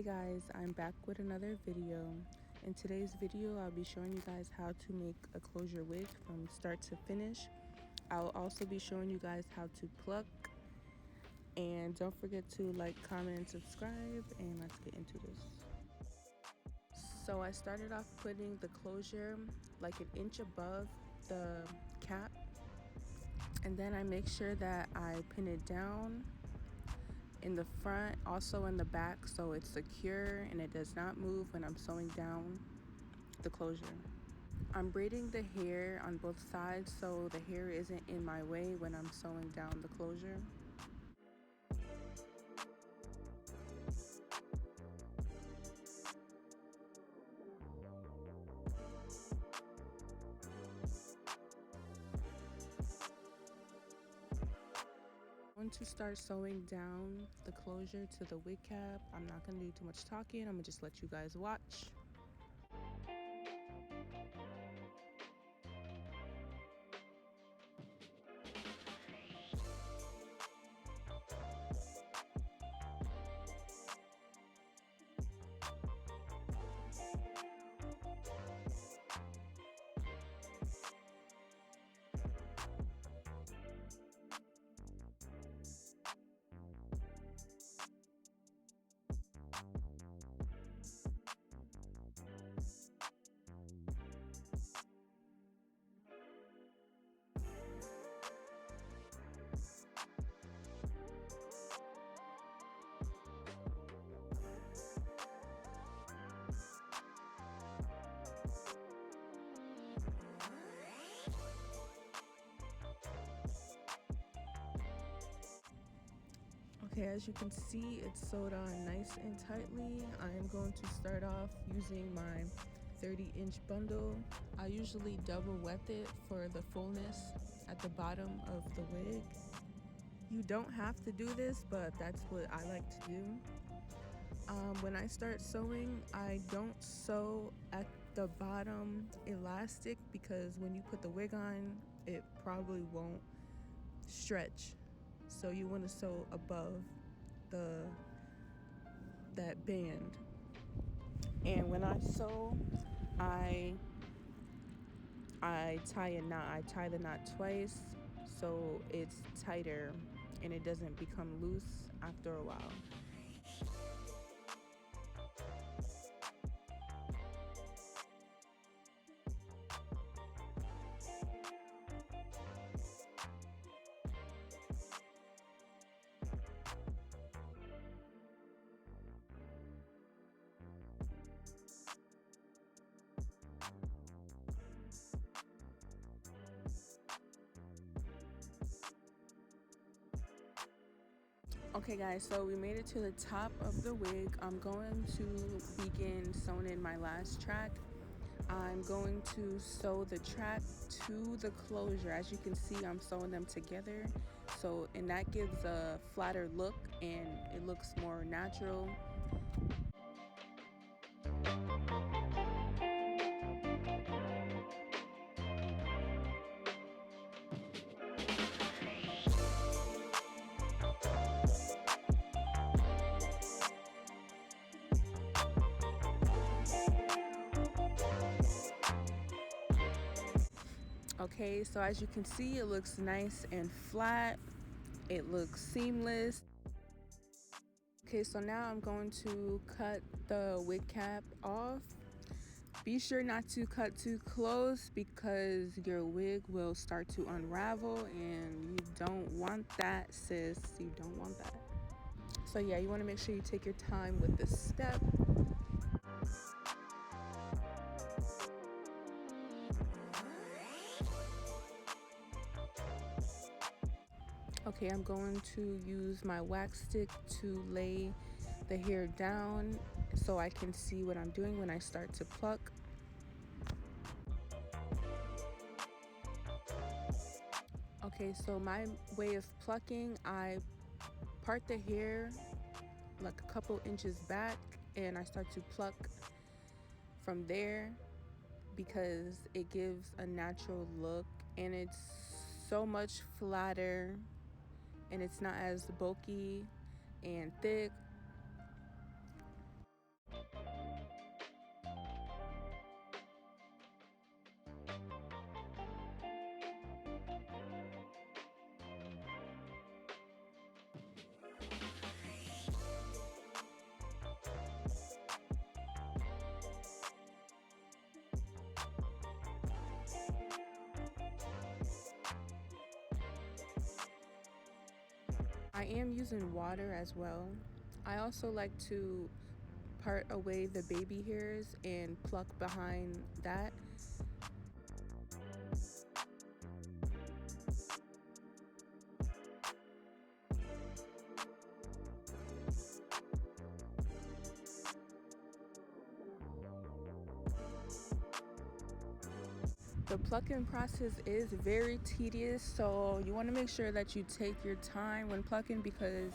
Hey guys, I'm back with another video. In today's video, I'll be showing you guys how to make a closure wig from start to finish. I'll also be showing you guys how to pluck. And don't forget to like, comment, and subscribe, and let's get into this. So I started off putting the closure like an inch above the cap, and then I make sure that I pin it down in the front, also in the back, so it's secure and it does not move when I'm sewing down the closure. I'm braiding the hair on both sides so the hair isn't in my way when I'm sewing down the closure. I'm going to start sewing down the closure to the wig cap. I'm not going to do too much talking. I'm going to just let you guys watch. Okay, as you can see, it's sewed on nice and tightly. I am going to start off using my 30-inch bundle. I usually double wet it for the fullness at the bottom of the wig. You don't have to do this, but that's what I like to do. When I start sewing, I don't sew at the bottom elastic because when you put the wig on, it probably won't stretch. So you want to sew above that band. And when I sew, I tie a knot. I tie the knot twice so it's tighter and it doesn't become loose after a while. Okay guys, so we made it to the top of the wig. I'm going to begin sewing in my last track. I'm going to sew the track to the closure. As you can see, I'm sewing them together. And that gives a flatter look and it looks more natural. Okay, so as you can see, it looks nice and flat. It looks seamless. Okay, so now I'm going to cut the wig cap off. Be sure not to cut too close because your wig will start to unravel and you don't want that, sis. You don't want that. So yeah, you want to make sure you take your time with this step. Okay, I'm going to use my wax stick to lay the hair down so I can see what I'm doing when I start to pluck. Okay, so my way of plucking, I part the hair like a couple inches back and I start to pluck from there because it gives a natural look and it's so much flatter and it's not as bulky and thick. I am using water as well. I also like to part away the baby hairs and pluck behind that. The plucking process is very tedious, so you want to make sure that you take your time when plucking, because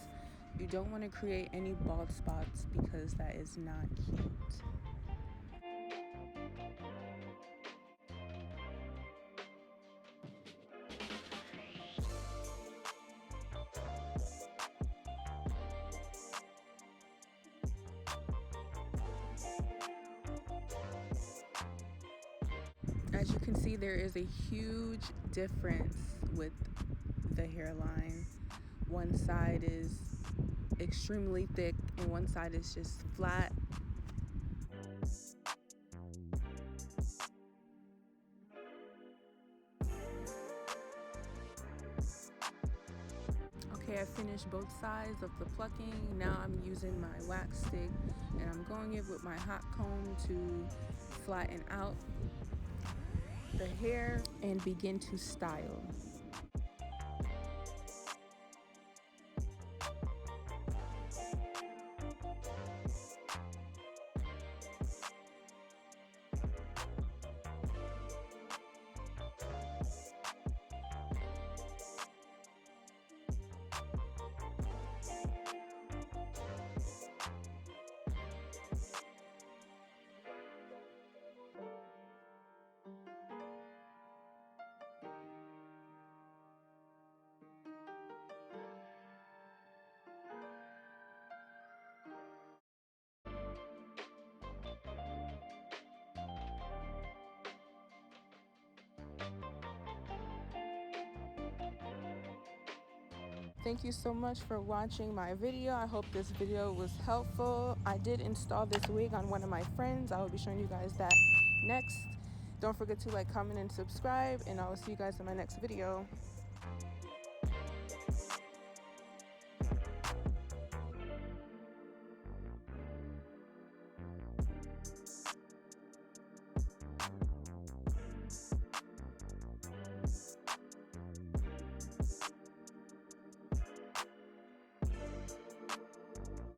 you don't want to create any bald spots, because that is not cute. As you can see, there is a huge difference with the hairline. One side is extremely thick and one side is just flat. Okay, I finished both sides of the plucking. Now I'm using my wax stick and I'm going in with my hot comb to flatten out the hair and begin to style. Thank you so much for watching my video. I hope this video was helpful. I did install this wig on one of my friends. I will be showing you guys that next. Don't forget to like, comment, and subscribe, and I will see you guys in my next video.